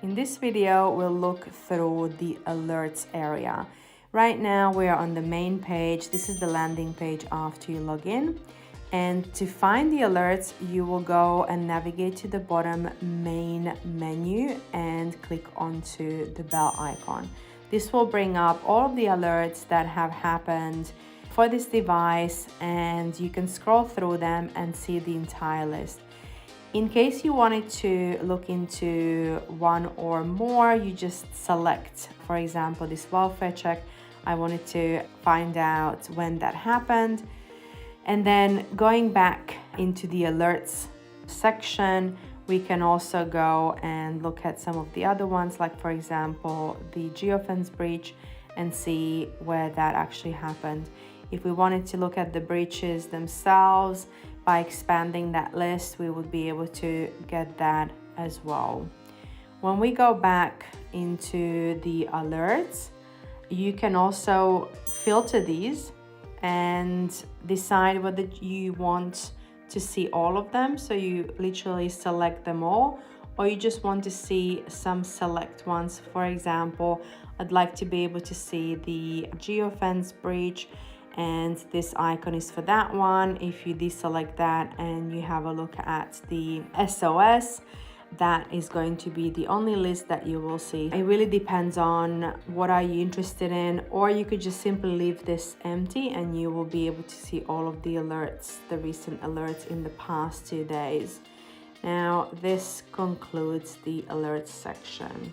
In this video, we'll look through the alerts area. Right now, we are on the main page. This is the landing page after you log in. And to find the alerts, you will go and navigate to the bottom main menu and click onto the bell icon. This will bring up all of the alerts that have happened for this device, and you can scroll through them and see the entire list. In case you wanted to look into one or more, you just select, for example, this welfare check. I wanted to find out when that happened. And then going back into the alerts section, we can also go and look at some of the other ones, like for example, the geofence breach, and see where that actually happened. If we wanted to look at the breaches themselves, by expanding that list, we would be able to get that as well. When we go back into the alerts, you can also filter these and decide whether you want to see all of them. So you literally select them all, or you just want to see some select ones. For example, I'd like to be able to see the geofence breach, and this icon is for that one. If you deselect that and you have a look at the SOS, that is going to be the only list that you will see. It really depends on what are you interested in, or you could just simply leave this empty and you will be able to see all of the alerts, the recent alerts in the past 2 days. Now, this concludes the alerts section.